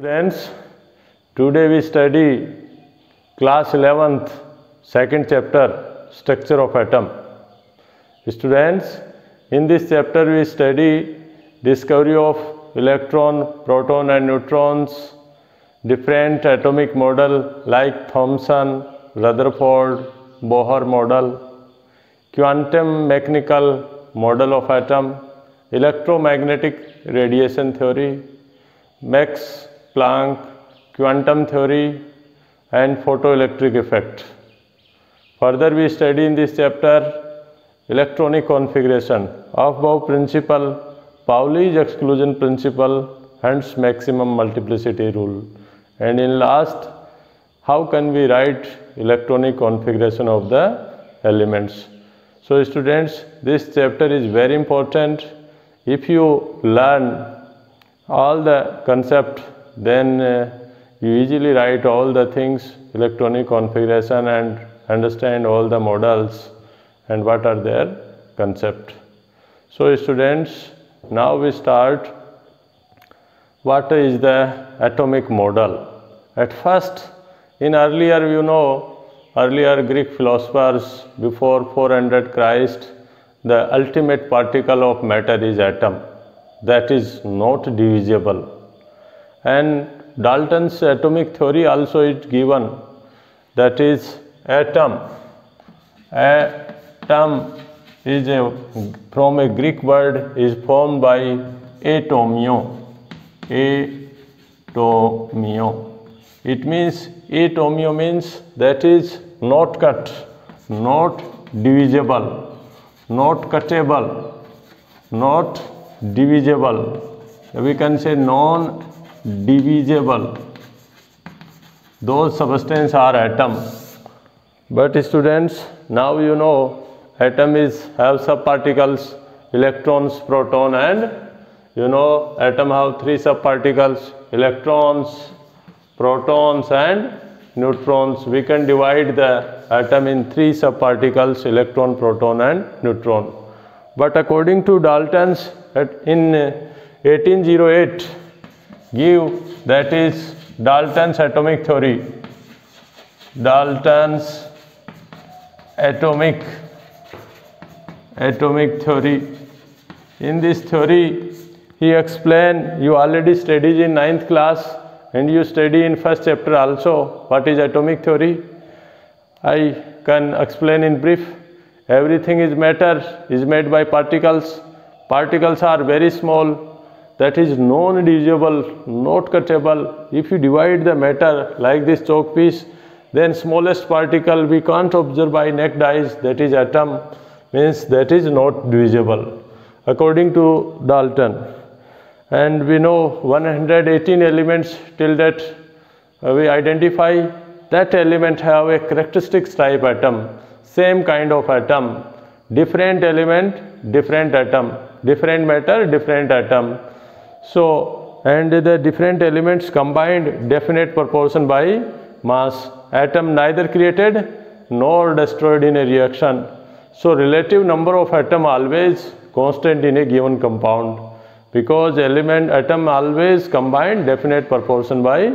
Friends, today we study class 11th, second chapter, structure of atom. Students, in this chapter we study discovery of electron, proton and neutrons, different atomic model like Thomson, Rutherford, Bohr model, quantum mechanical model of atom, electromagnetic radiation theory, Max Planck quantum theory and photoelectric effect. Further we study in this chapter electronic configuration, Aufbau principle, Pauli's exclusion principle, Hund's maximum multiplicity rule. And in last, how can we write electronic configuration of the elements. So students, this chapter is very important. If you learn all the concept, then you easily write all the things, electronic configuration, and understand all the models and what are their concept. So students, now we start. What is the atomic model? At first, in earlier Greek philosophers before 400 Christ, the ultimate particle of matter is atom, that is not divisible. And Dalton's atomic theory also is given, that is atom. Atom is from a Greek word, is formed by atomio. Atomio. It means atomio means that is not cut, not divisible, not cuttable, not divisible. We can say non-divisible. Those substances are atom. But students, now you know atom have subparticles, electrons, proton, and atom have three subparticles, electrons, protons and neutrons. We can divide the atom in three subparticles, electron, proton and neutron. But according to Dalton's, in 1808, that is Dalton's atomic theory. Dalton's atomic theory. In this theory, he explained, you already studied in 9th class and you study in first chapter also, what is atomic theory. I can explain in brief. Everything is matter, is made by particles. Particles are very small, that is non-divisible, not cuttable. If you divide the matter like this chalk piece, then smallest particle we can't observe by naked eyes, that is atom, means that is not divisible, according to Dalton. And we know 118 elements till that we identify. That element have a characteristics type atom, same kind of atom, different element, different atom, different matter, different atom. So, and the different elements combined definite proportion by mass. Atom neither created nor destroyed in a reaction. So, relative number of atom always constant in a given compound, because atom always combined definite proportion by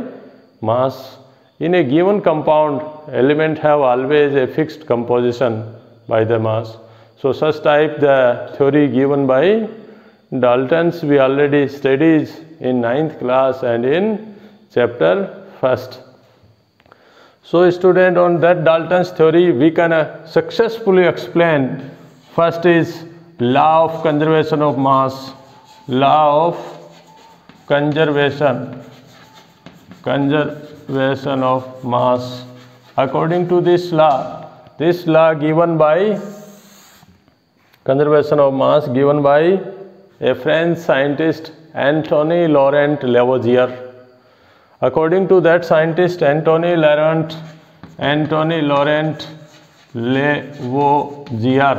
mass. In a given compound, element have always a fixed composition by the mass. So such type the theory given by Dalton's we already studied in 9th class and in chapter 1st. So student, on that Dalton's theory we can successfully explain. First is law of conservation of mass. Law of conservation of mass. According to this law given by conservation of mass given by a French scientist Antoine Laurent Lavoisier. According to that scientist Antoine Laurent Lavoisier,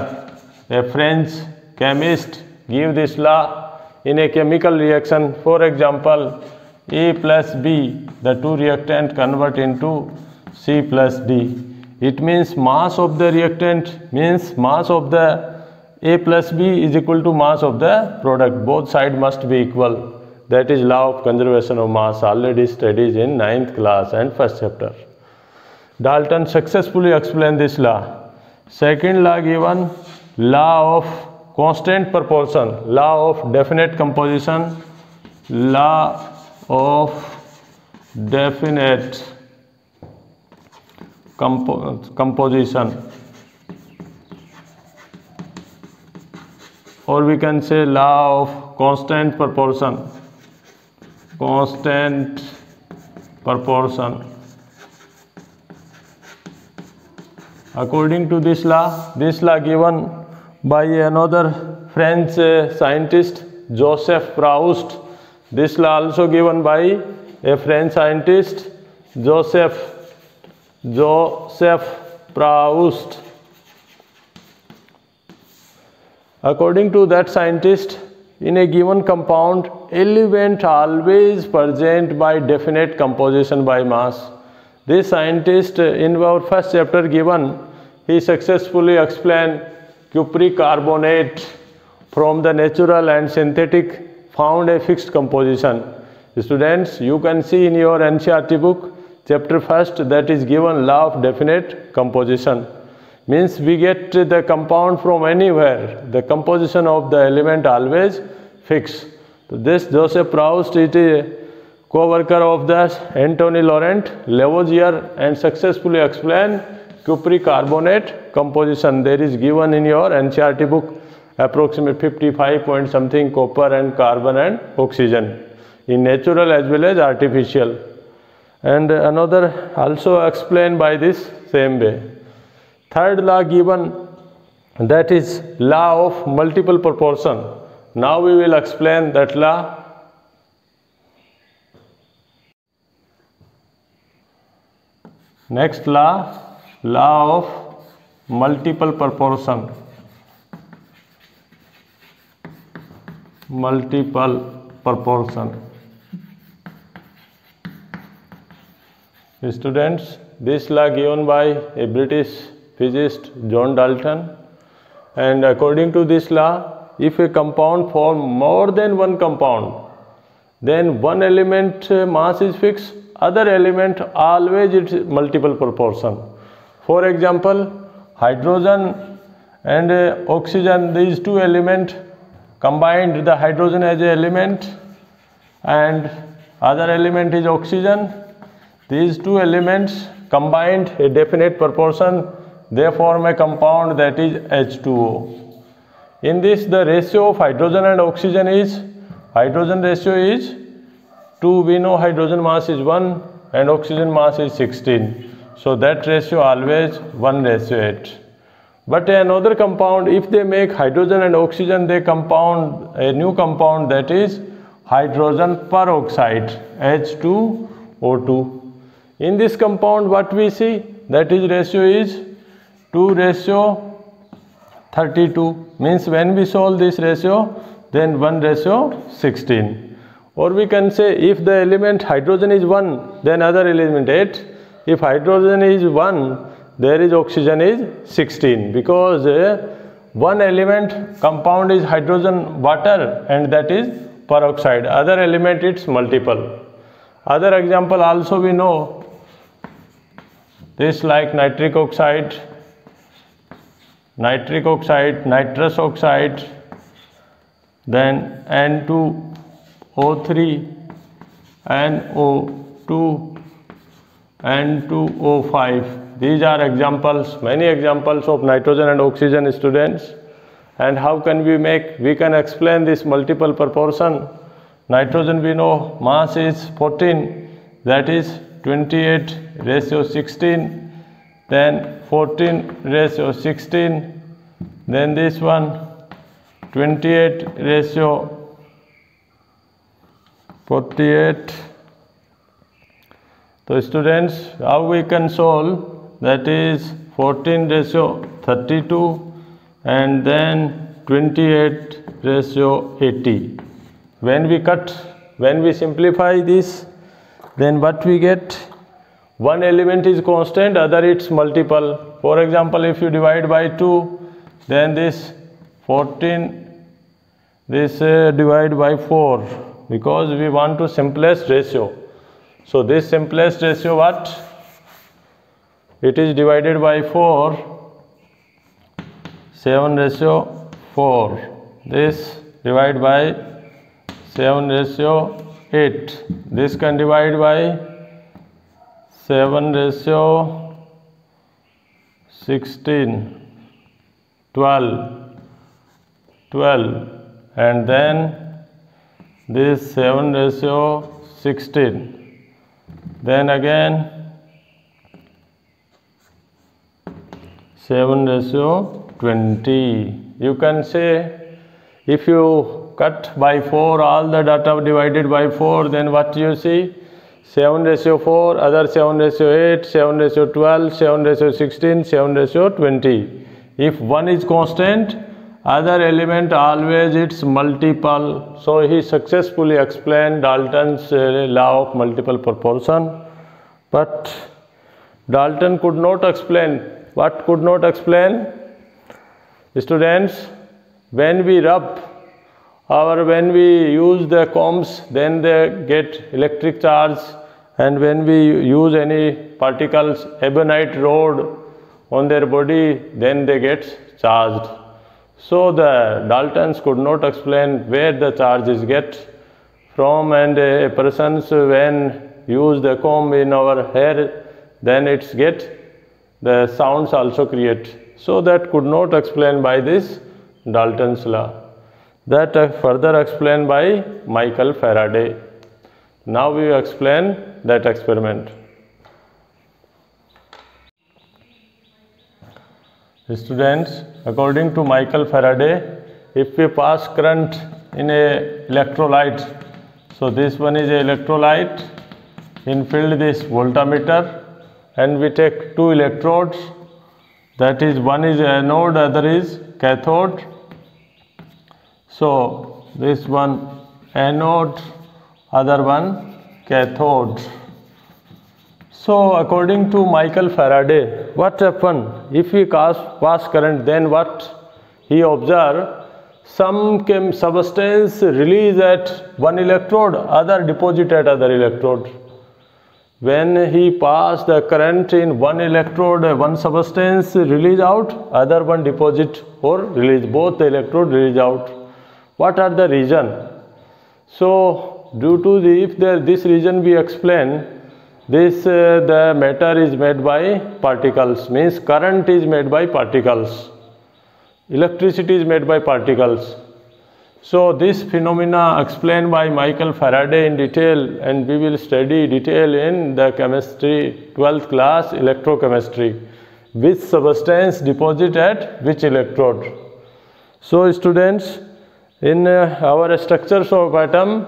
a French chemist, give this law in a chemical reaction. For example, A plus B, the two reactant convert into C plus D. It means mass of the reactant means mass of the A plus B is equal to mass of the product. Both sides must be equal. that is law of conservation of mass, already studied in 9th class and first chapter. Dalton successfully explained this law. Second law given, law of constant proportion, law of definite composition, law of definite composition, or we can say law of constant proportion. Constant proportion. According to this law given by another French scientist, Joseph Proust. This law also given by a French scientist, Joseph Proust. According to that scientist, in a given compound, element always present by definite composition by mass. This scientist in our first chapter given, he successfully explained cupric carbonate from the natural and synthetic found a fixed composition. Students, you can see in your NCERT book, chapter 1st, that is given law of definite composition. Means we get the compound from anywhere. The composition of the element always fixed. So this Joseph Proust is a co-worker of the Anthony Laurent Lavoisier and successfully explained cupric carbonate composition. There is given in your NCERT book approximately 55 point something copper and carbon and oxygen in natural as well as artificial. And another also explained by this same way. Third law given, that is law of multiple proportion. Now we will explain that law. Next law, law of multiple proportion. Multiple proportion. Students, this law given by a British physicist John Dalton, and according to this law, if a compound forms more than one compound, then one element mass is fixed, other element always its multiple proportion. For example, hydrogen and oxygen, these two elements combined, the hydrogen as an element and other element is oxygen. These two elements combined a definite proportion, they form a compound that is H2O. In this, the ratio of hydrogen and oxygen is, hydrogen ratio is 2, we know hydrogen mass is 1 and oxygen mass is 16. So that ratio always 1:8. But another compound, if they make hydrogen and oxygen, they compound a new compound that is hydrogen peroxide, H2O2. In this compound, what we see, that is ratio is 2:32. Means when we solve this ratio, then 1:16. Or we can say if the element hydrogen is 1, then other element 8. If hydrogen is 1, there is oxygen is 16, because one element compound is hydrogen water and that is peroxide. Other element it's multiple. Other example also we know, this like nitric oxide, nitrous oxide, then N2O3, NO2, N2O5. These are examples, many examples of nitrogen and oxygen, students. And how can we make? We can explain this multiple proportion. Nitrogen we know mass is 14, that is 28:16, then 14:16, then this one 28:48. So students, how we can solve? That is 14:32 and then 28:80. When we simplify this, then what we get? One element is constant, other it's multiple. For example, if you divide by 2, then this 14, this divide by 4, because we want to simplest ratio. So this simplest ratio what? It is divided by 4, 7:4. This divide by 7:8. This can divide by 7:16, 12, and then this 7:16. Then again 7:20. You can say, if you cut by 4 all the data divided by 4, then what you see? 7:4, other 7:8, 7:12, 7:16, 7:20. If one is constant, other element always its multiple. So he successfully explained Dalton's law of multiple proportion. But Dalton could not explain. What could not explain? Students, when we rub or when we use the combs, then they get electric charge, and when we use any particles, ebonite rod on their body, then they get charged. So the Daltons could not explain where the charges get from, and a person's when use the comb in our hair, then it's get the sounds also create. So that could not explain by this Dalton's law. That further explained by Michael Faraday. Now we explain that experiment. Students, according to Michael Faraday, if we pass current in a electrolyte, so this one is a electrolyte, in field this voltmeter, and we take two electrodes, that is one is anode, other is cathode. So this one anode, other one cathode. So according to Michael Faraday, what happened if we pass current, then what he observed? Some substance release at one electrode, other deposit at other electrode. When he passed the current in one electrode, one substance release out, other one deposit or release, both the electrode release out. What are the reason? So due to this reason we explain, this the matter is made by particles, means current is made by particles, electricity is made by particles. So this phenomena explained by Michael Faraday in detail, and we will study detail in the chemistry 12th class electrochemistry, which substance deposit at which electrode. So students, in our structures of atom,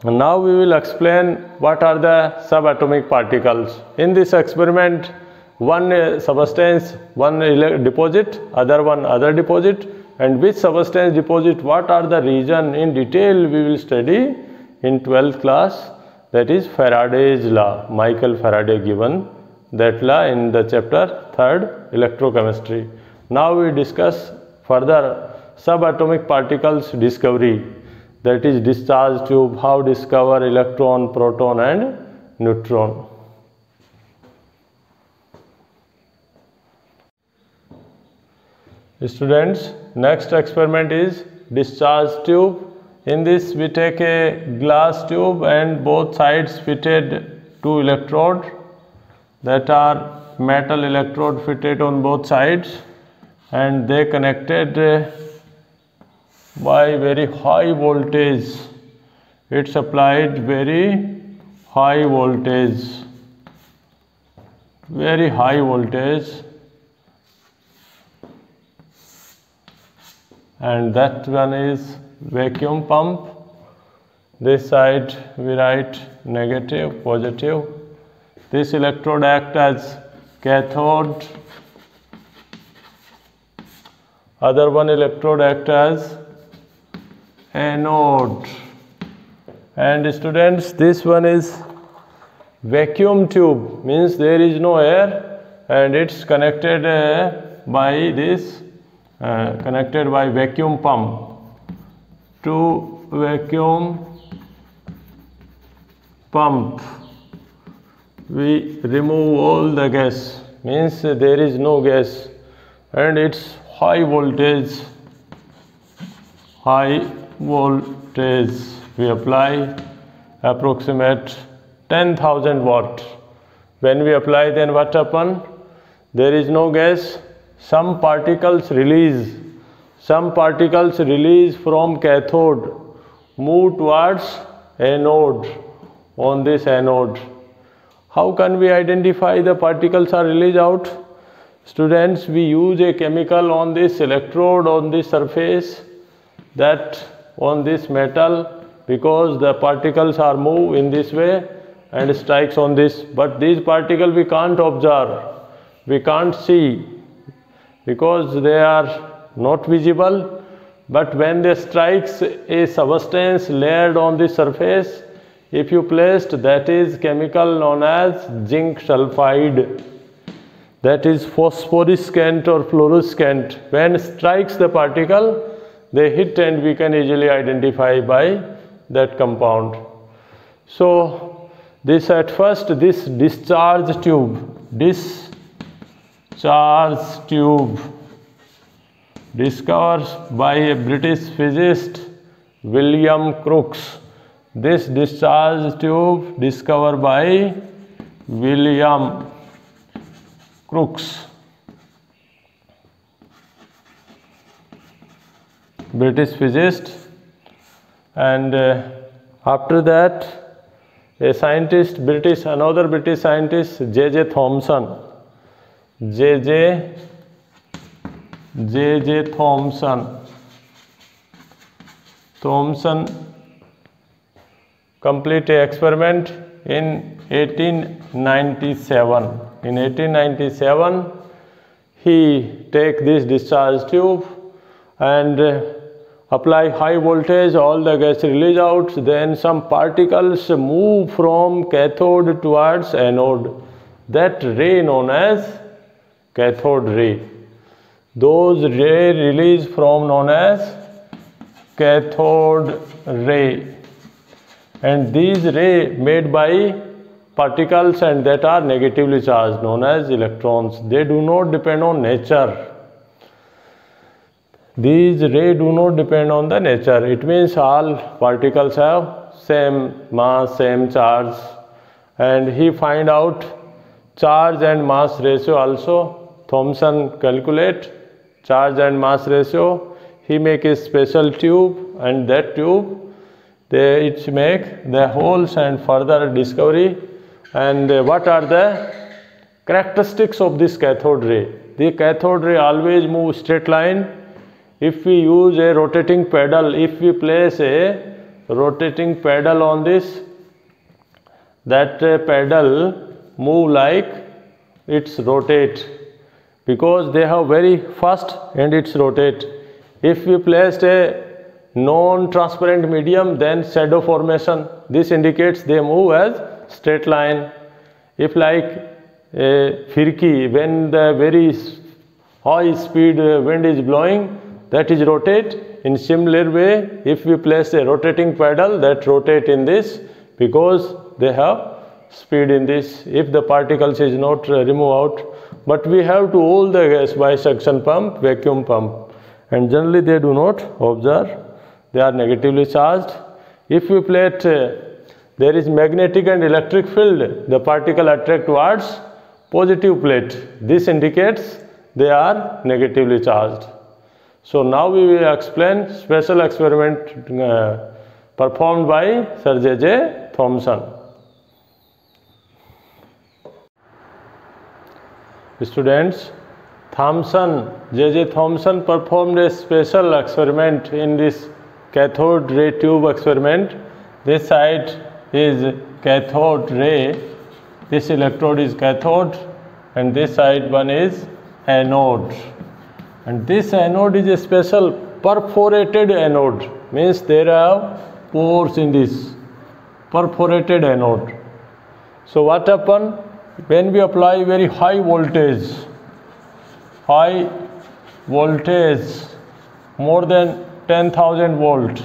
now we will explain what are the subatomic particles. In this experiment, one substance, one deposit, other one other deposit, and which substance deposit, what are the reason, in detail we will study in 12th class, that is Faraday's law. Michael Faraday given that law in the chapter 3rd electrochemistry. Now we discuss further subatomic particles discovery, that is discharge tube, how discover electron, proton and neutron. Students, next experiment is discharge tube. In this we take a glass tube and both sides fitted two electrodes, that are metal electrode fitted on both sides, and they connected by very high voltage. It's applied very high voltage, very high voltage, and that one is vacuum pump. This side we write negative, positive. This electrode act as cathode, other one electrode act as anode. And students, this one is vacuum tube, means there is no air, and it's connected by this connected by vacuum pump to vacuum pump, we remove all the gas, means there is no gas, and it's high voltage we apply approximate 10,000 watt. When we apply, then what happen? There is no gas, some particles release from cathode, move towards anode. On this anode, how can we identify the particles are released out? Students, we use a chemical on this electrode on this surface, that on this metal, because the particles are moved in this way and strikes on this, but these particles we can't observe, we can't see, because they are not visible. But when they strikes a substance layered on the surface, if you placed, that is chemical known as zinc sulfide, that is phosphorescent or fluorescent. When strikes the particle, they hit and we can easily identify by that compound. So this at first, this discharge tube discovered by a British physicist William Crookes. This discharge tube discovered by William Crookes, British physicist, and after that another British scientist, J.J. Thomson complete an experiment in 1897. In 1897, he take this discharge tube and apply high voltage, all the gas release out, then some particles move from cathode towards anode. That ray known as cathode ray. Those ray release from known as cathode ray. And these rays made by particles and that are negatively charged, known as electrons. They do not depend on nature. These rays do not depend on the nature. It means all particles have same mass, same charge. And he find out charge and mass ratio also. Thomson calculate charge and mass ratio. He make a special tube, and that tube they each make the holes and further discovery. And what are the characteristics of this cathode ray? The cathode ray always move straight line. If we use a rotating pedal, if we place a rotating pedal on this, that pedal move like it's rotate, because they have very fast and it's rotate. If we placed a non-transparent medium, then shadow formation. This indicates they move as straight line. If like a firki, when the very high speed wind is blowing, that is rotate. In similar way, if we place a rotating pedal, that rotate in this, because they have speed in this. If the particles is not remove out, but we have to hold the gas by suction pump, vacuum pump, and generally they do not observe. They are negatively charged. If we plate, there is magnetic and electric field, the particle attract towards positive plate. This indicates they are negatively charged. So now we will explain special experiment performed by Sir J.J. Thomson. Students, J.J. Thomson performed a special experiment in this cathode ray tube experiment. This side is cathode ray, this electrode is cathode, and this side one is anode. And this anode is a special perforated anode, means there are pores in this perforated anode. So what happen? When we apply very high voltage, more than 10,000 volt,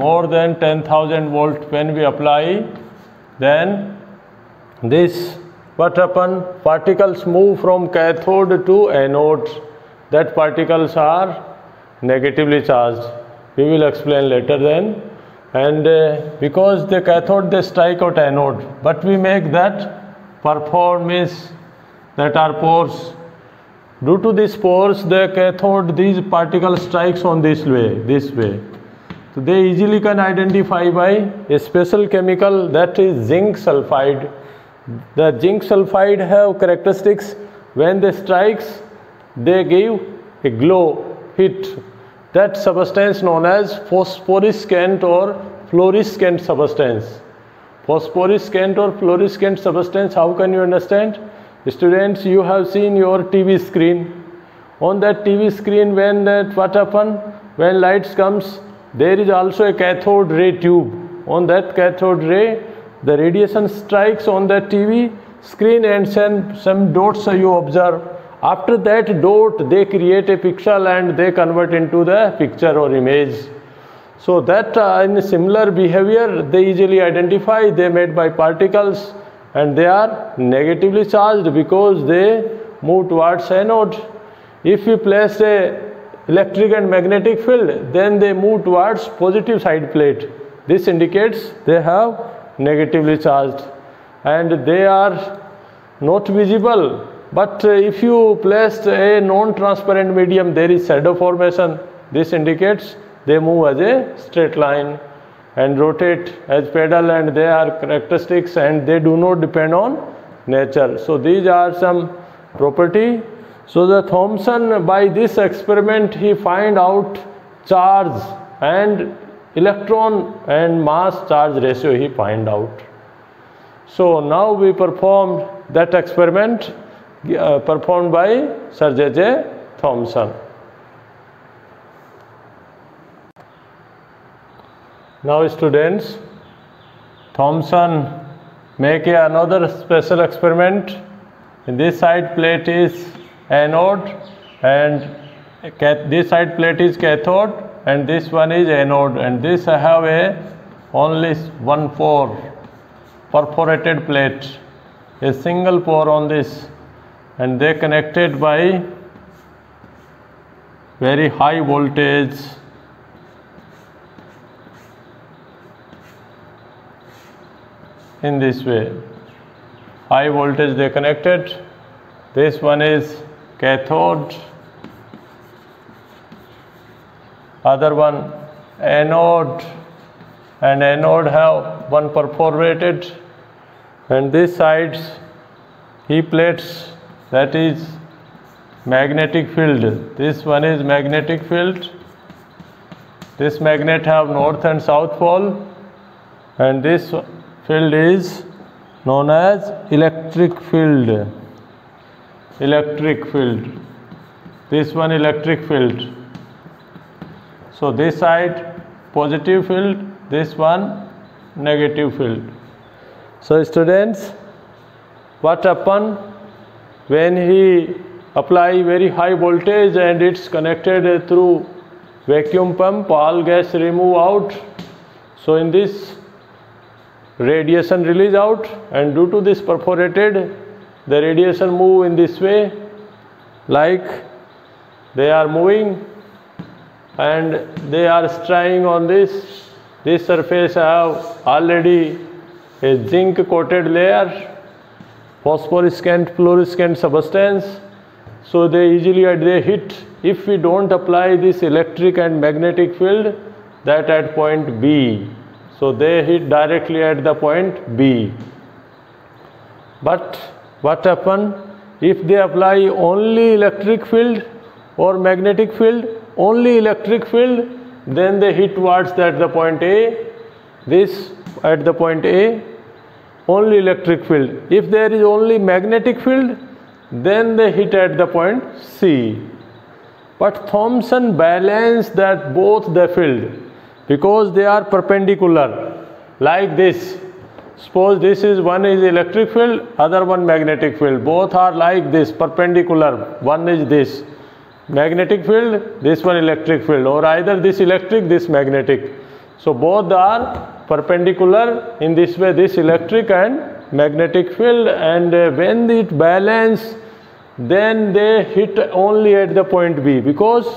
more than 10,000 volt when we apply, then this what happen? Particles move from cathode to anode. That particles are negatively charged. We will explain later then. And because the cathode they strike out anode, but we make that perform is that are pores. Due to these pores, the cathode these particles strikes on this way. So they easily can identify by a special chemical, that is zinc sulfide. The zinc sulfide have characteristics, when they strikes they give a glow, heat. That substance known as phosphorescent or fluorescent substance. Phosphorescent or fluorescent substance, how can you understand? Students, you have seen your TV screen. On that TV screen, when that what happen? When lights comes, there is also a cathode ray tube. On that cathode ray, the radiation strikes on the TV screen and some dots you observe. After that dot, they create a pixel and they convert into the picture or image. So that in similar behavior, they easily identify, they made by particles and they are negatively charged because they move towards anode. If you place a electric and magnetic field, then they move towards positive side plate. This indicates they have negatively charged and they are not visible. But if you placed a non-transparent medium, there is shadow formation. This indicates they move as a straight line and rotate as pedal, and they are characteristics and they do not depend on nature. So these are some property. So the Thomson, by this experiment, he find out charge and electron and mass charge ratio he find out. So now we performed that experiment performed by Sir J.J. Thomson. Now students, Thomson make another special experiment. In this side plate is anode and this side plate is cathode and this one is anode, and this I have a only one pore, perforated plate, a single pore on this, and they connected by very high voltage in this way. High voltage they connected. This one is cathode, other one anode, and anode have one perforated, and this sides he plates, that is magnetic field. This one is magnetic field. This magnet have north and south pole, and this field is known as electric field. Electric field. This one electric field. So this side positive field, this one negative field. So students, what happen when he apply very high voltage and it's connected through vacuum pump, all gas remove out. So in this radiation release out, and due to this perforated, the radiation move in this way, like they are moving and they are striking on this. This surface have already a zinc coated layer, phosphorescent fluorescent substance, so they easily they hit. If we don't apply this electric and magnetic field, that at point B, so they hit directly at the point B. But what happen if they apply only electric field or magnetic field? Only electric field, then they hit towards that the point A, this at the point A, only electric field. If there is only magnetic field, then they hit at the point C. But Thomson balanced that both the field because they are perpendicular, like this. Suppose this is one is electric field, other one magnetic field. Both are like this, perpendicular. One is this magnetic field, this one electric field, or either this electric, this magnetic. So both are perpendicular. In this way, this electric and magnetic field, and when it balance, then they hit only at the point B, because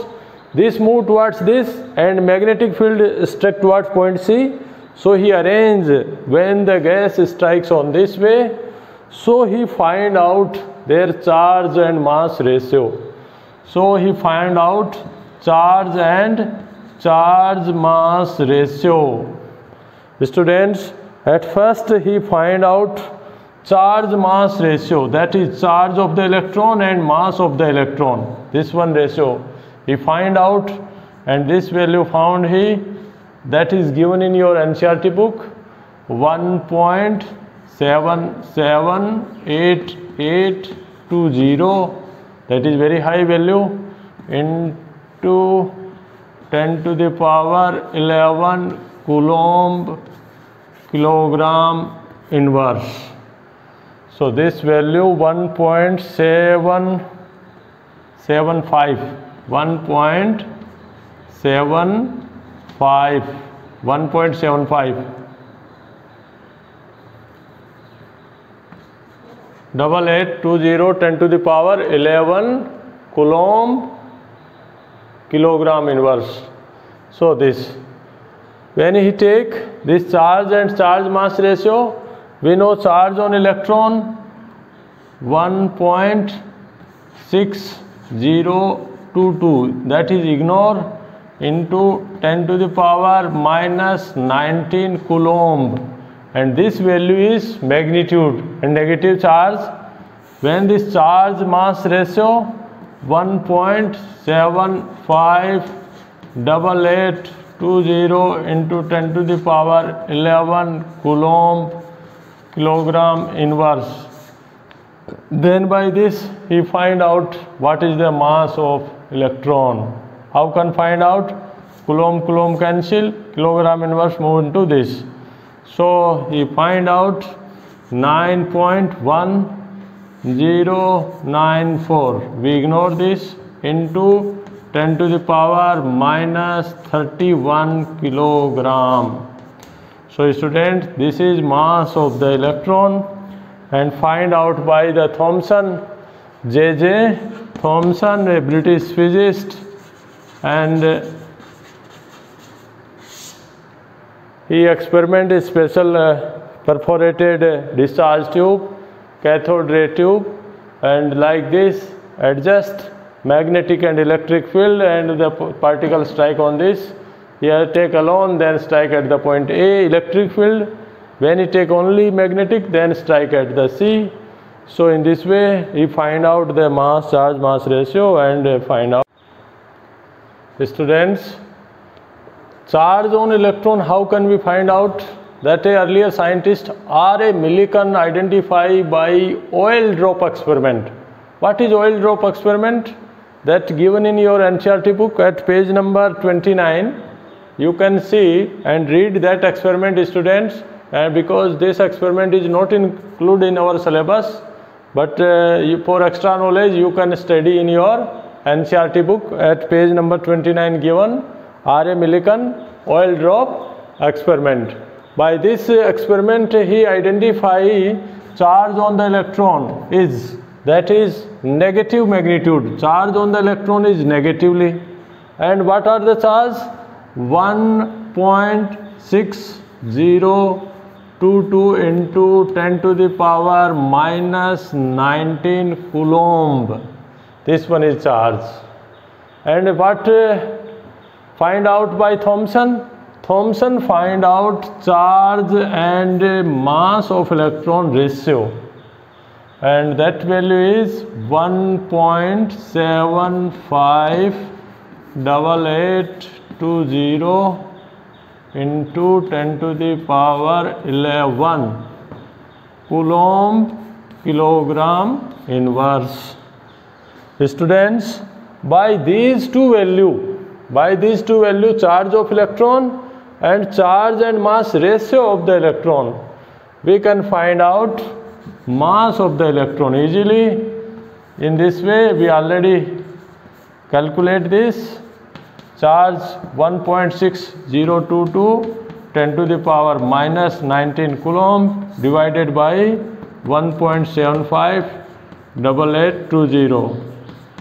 this move towards this and magnetic field struck towards point C. So he arranged when the gas strikes on this way, so he find out their charge and mass ratio. So he find out charge and charge mass ratio. Students, at first he find out charge mass ratio, that is charge of the electron and mass of the electron. This one ratio he find out, and this value found he, that is given in your NCERT book, 1.778820, that is very high value, into 10 to the power 11 kilogram inverse. So this value 1.775 8820 10 to the power 11 kilogram inverse. So this, when he take this charge and charge mass ratio, we know charge on electron 1.6022, that is ignore, into 10 to the power minus 19 coulomb, and this value is magnitude and negative charge. When this charge mass ratio 1.758820 into 10 to the power 11 kilogram inverse, then by this he find out what is the mass of electron. How can find out? Coulomb cancel, kilogram inverse move into this. So he find out 9.1094. We ignore this, into 10 to the power minus 31 kilogram. So student, this is mass of the electron, and find out by the Thomson, J.J. Thomson, a British physicist, and he experiment a special perforated discharge tube, cathode ray tube, and like this adjust magnetic and electric field, and the particle strike on this. Here take alone, then strike at the point A, electric field. When you take only magnetic, then strike at the C. So in this way you find out the mass charge mass ratio and find out. Students, charge on electron, how can we find out? That earlier scientist R.A. Millikan identified by oil drop experiment. What is oil drop experiment? That given in your NCERT book at page number 29. You can see and read that experiment, students, and because this experiment is not included in our syllabus, but for extra knowledge you can study in your NCERT book at page number 29 given R.A. Millikan oil drop experiment. By this experiment he identified charge on the electron is, that is negative magnitude. Charge on the electron is negatively, and what are the charge? 1.6022 into 10 to the power minus 19 coulomb. This one is charge. And what find out by Thomson? Thomson find out charge and mass of electron ratio, and that value is 1.758820 into 10 to the power 11 kilogram inverse. Students, by these two value, charge of electron and charge and mass ratio of the electron, we can find out mass of the electron easily. In this way we already calculate this. charge 1.6022 10 to the power minus 19 coulomb divided by 1.758820.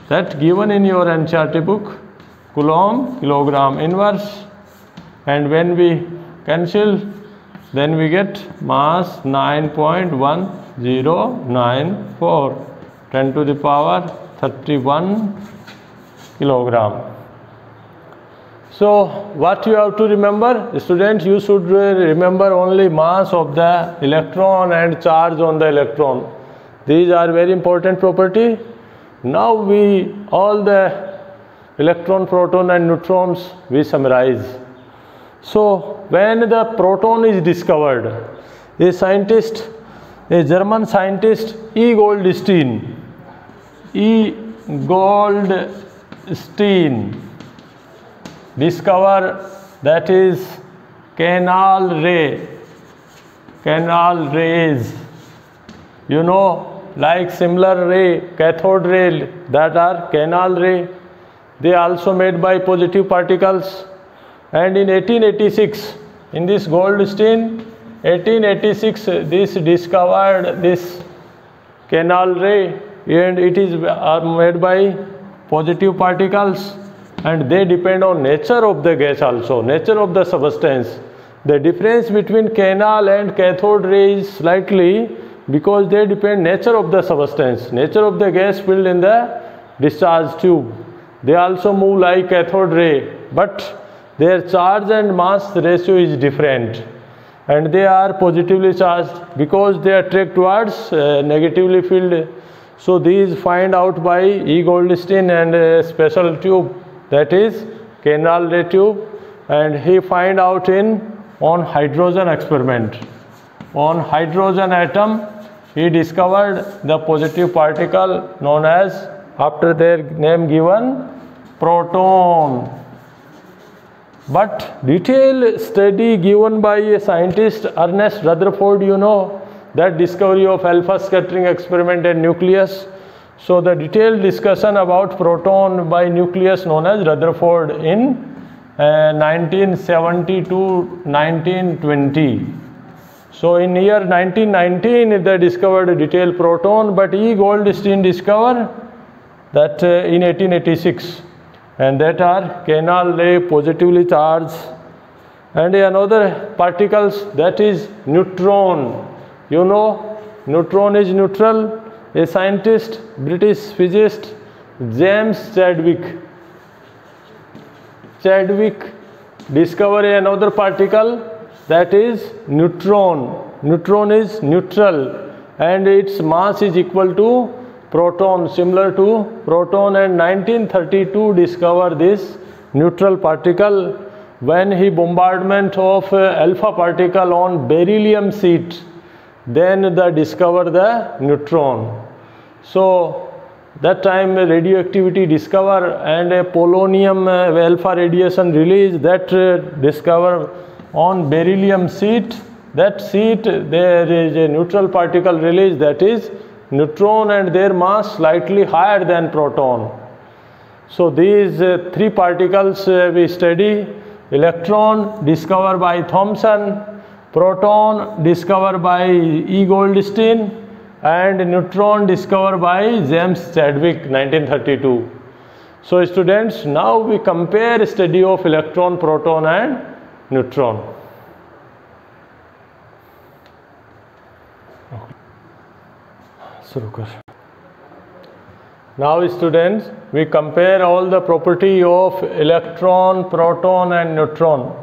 That given in your NCERT book, coulomb kilogram inverse, and when we cancel, then we get mass 9.1094 10 to the power 31 kilogram. So what you have to remember, students, you should remember only mass of the electron and charge on the electron. These are very important property. Now we all the electron, proton and neutrons we summarize. So when the proton is discovered, a scientist, a German scientist, E. Goldstein discover that is canal rays, you know, like similar ray, cathode ray, that are canal ray. They also made by positive particles. And in 1886, in this Goldstein, 1886, this discovered this canal ray, and it is made by positive particles, and they depend on nature of the gas also, nature of the substance. The difference between canal and cathode ray is slightly because they depend nature of the substance, nature of the gas filled in the discharge tube. They also move like cathode ray, but their charge and mass ratio is different, and they are positively charged because they attract towards negatively filled. So these find out by E. Goldstein and a special tube, that is canal ray tube, and he find out on hydrogen experiment. On hydrogen atom, he discovered the positive particle known as, after their name given, proton. But detailed study given by a scientist, Ernest Rutherford, you know, that discovery of alpha scattering experiment and nucleus. So the detailed discussion about proton by nucleus known as Rutherford in 1970 to 1920. So in year 1919 they discovered a detailed proton, but E. Goldstein discovered that in 1886, and that are canal ray positively charged. And another particles, that is neutron. You know, neutron is neutral. A scientist, British physicist James Chadwick discovered another particle, that is neutron. Neutron is neutral and its mass is equal to proton, similar to proton, and 1932 discovered this neutral particle when he bombardment of alpha particle on beryllium sheet, then they discover the neutron. So that time radioactivity discover and a polonium alpha radiation release, that discover on beryllium sheet. That sheet there is a neutral particle release, that is neutron, and their mass slightly higher than proton. So these three particles we study: electron discovered by Thomson, proton discovered by E. Goldstein, and neutron discovered by James Chadwick 1932. So students, now we compare study of electron, proton and neutron. Now students, we compare all the property of electron, proton and neutron.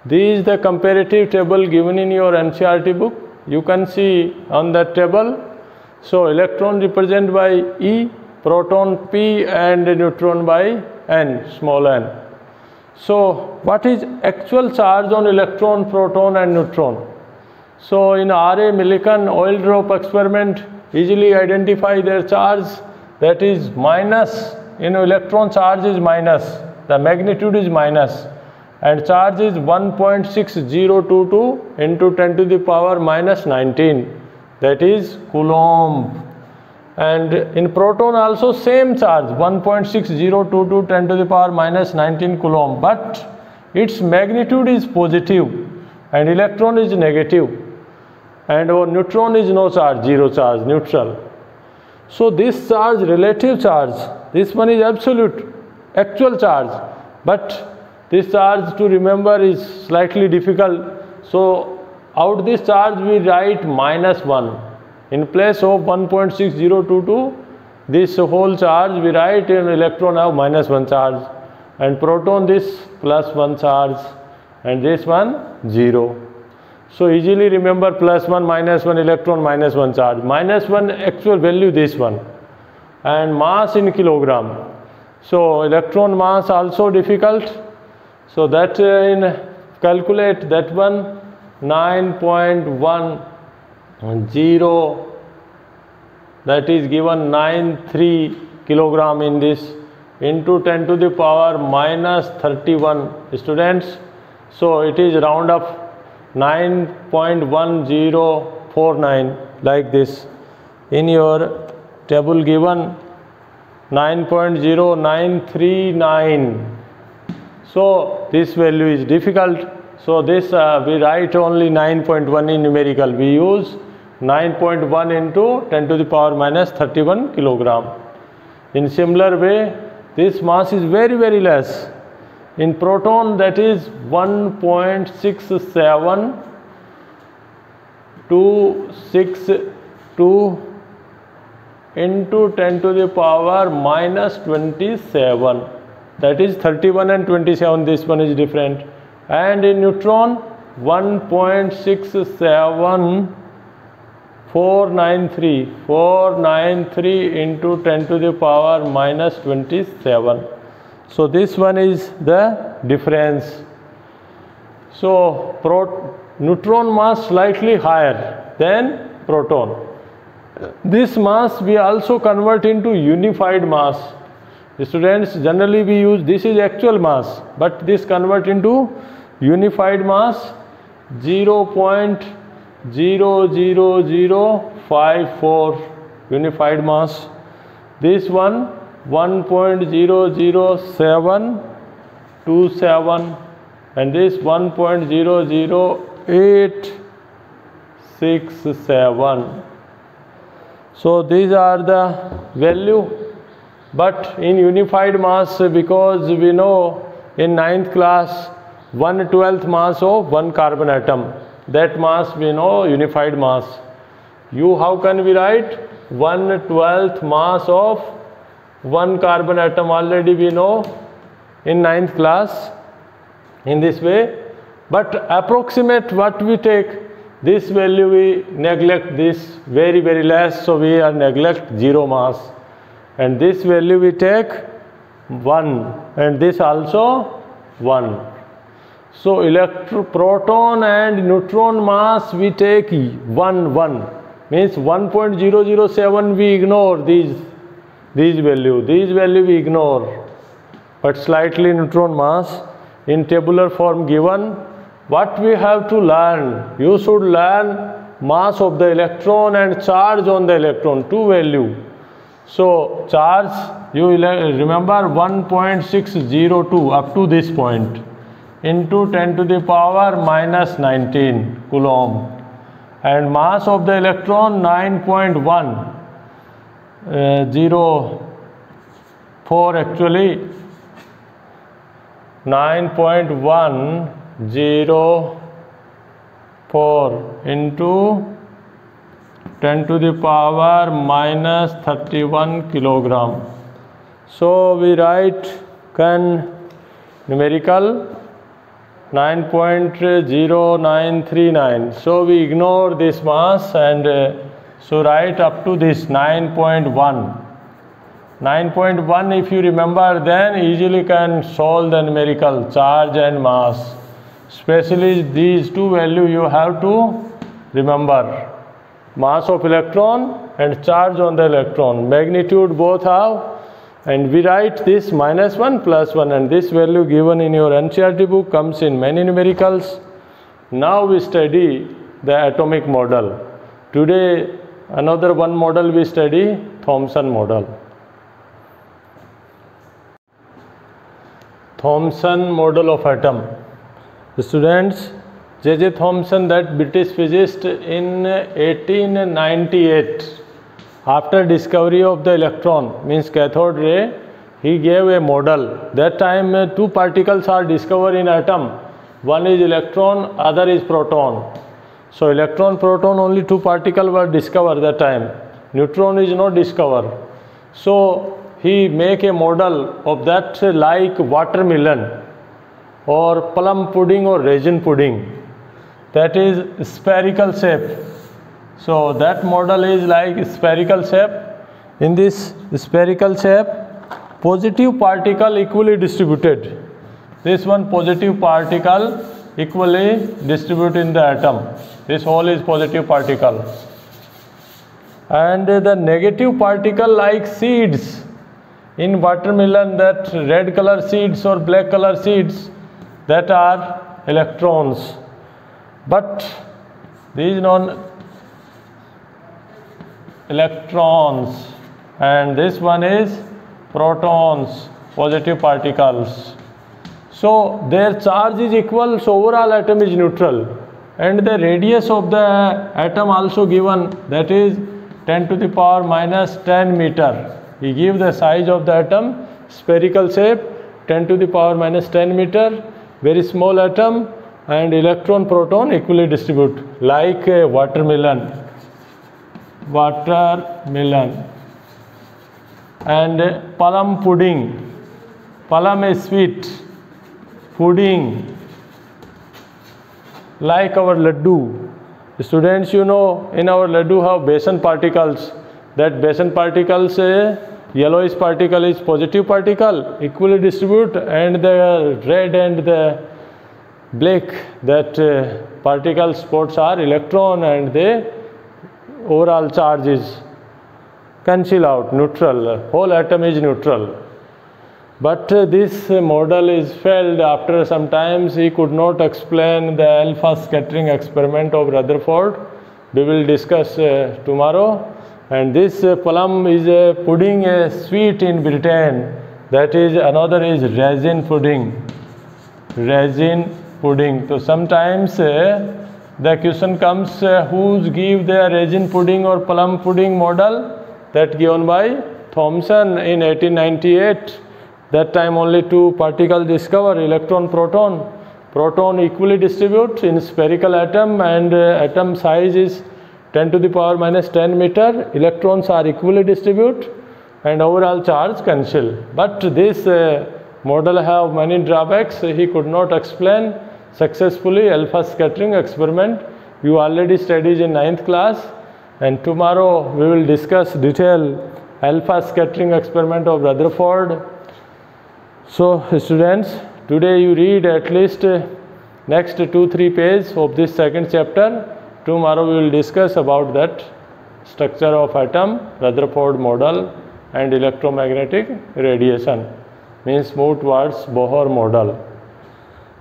This is the comparative table given in your NCERT book. You can see on that table. So electron represented by E, proton P and neutron by N, small n. So what is actual charge on electron, proton and neutron? So in R.A. Millikan oil drop experiment, easily identify their charge, that is minus. In electron charge is minus, the magnitude is minus, and charge is 1.6022 into 10 to the power minus 19, that is coulomb. And in proton also same charge, 1.6022 10 to the power minus 19 coulomb, but its magnitude is positive and electron is negative, and our neutron is no charge, zero charge, neutral. So this charge, relative charge, this one is absolute, actual charge, but this charge to remember is slightly difficult. So out this charge we write -1. In place of 1.6022, this whole charge we write in electron have -1 charge, and proton this +1 charge, and this one 0. So easily remember +1 -1 electron -1 charge, -1 actual value this one, and mass in kilogram. So electron mass also difficult. So that in calculate that one 9.10, that is given 93 kilogram in this, into 10 to the power -31 students. So it is round up 9.1049 like this. In your table given 9.0939. So this value is difficult. So this we write only 9.1 in numerical. We use 9.1 into 10 to the power -31 kilogram. In similar way, this mass is very, very less. In proton, that is 1.67262 into 10 to the power -27. That is 31 and 27. This one is different. And in neutron, 1.67493 into 10 to the power -27. So this one is the difference. So neutron mass slightly higher than proton. This mass we also convert into unified mass. Students, generally we use, this is actual mass, but this convert into unified mass 0.00054 unified mass. This one 1.00727, and this 1.00867. So these are the value. But in unified mass, because we know in 9th class 1/12 mass of one carbon atom, that mass we know unified mass. How can we write 1/12 mass of one carbon atom? Already we know in 9th class in this way. But approximate what we take, this value we neglect, this very, very less, so we are neglect 0 mass. And this value we take 1, and this also 1. So proton and neutron mass we take 1, means 1.007 we ignore these value we ignore, but slightly neutron mass in tabular form given. What we have to learn, you should learn mass of the electron and charge on the electron, two value. So charge, you will remember 1.602 up to this point into 10 to the power -19 coulomb, and mass of the electron 9.104 actually 9.104 into 10 to the power -31 kilogram. So we write numerical 9.0939. So we ignore this mass, and so write up to this 9.1. 9.1 if you remember, then easily can solve the numerical charge and mass. Especially these two values you have to remember. Mass of electron and charge on the electron. Magnitude both have, and we write this -1 +1, and this value given in your NCERT book comes in many numericals. Now we study the atomic model. Today another one model we study, Thomson model. Thomson model of atom. Students, J.J. Thomson, that British physicist, in 1898, after discovery of the electron, means cathode ray, he gave a model. That time two particles are discovered in atom. One is electron, other is proton. So electron, proton, only two particles were discovered that time. Neutron is not discovered. So he make a model of that like watermelon or plum pudding or raisin pudding. That is spherical shape. So that model is like spherical shape. In this spherical shape, positive particle equally distributed. This one positive particle equally distributed in the atom. This whole is positive particle. And the negative particle like seeds in watermelon, that red color seeds or black color seeds, that are electrons. But these non-electrons, and this one is protons, positive particles. So their charge is equal, so overall atom is neutral. And the radius of the atom also given, that is 10 to the power minus 10 meter. He give the size of the atom, spherical shape, 10 to the power minus 10 meter, very small atom, and electron proton equally distribute like a watermelon. And plum pudding. Plum is sweet. Pudding like our laddu. Students, you know, in our laddu have besan particles. That besan particles, yellowish particle is positive particle, equally distribute, and the red and the black, that particle spots are electron, and the overall charge is cancel out, neutral. Whole atom is neutral. But this model is failed after some times. He could not explain the alpha scattering experiment of Rutherford. We will discuss tomorrow. And this plum is a pudding, a sweet in Britain. That is, another is raisin pudding. Raisin pudding. So sometimes the question comes, who give the raisin pudding or plum pudding model? That given by Thomson in 1898. That time only two particles discovered, electron, proton. Proton equally distribute in spherical atom, and atom size is 10 to the power minus 10 meter. Electrons are equally distribute, and overall charge cancel. But this model have many drawbacks. He could not explain successfully alpha scattering experiment. You already studied in 9th class, and tomorrow we will discuss detail alpha scattering experiment of Rutherford. So students, today you read at least next 2-3 pages of this second chapter. Tomorrow we will discuss about that structure of atom, Rutherford model, and electromagnetic radiation. Means move towards Bohr model.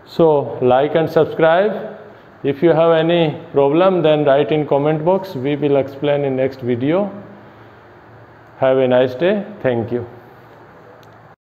So like and subscribe. If you have any problem, then write in comment box. We will explain in next video. Have a nice day. Thank you.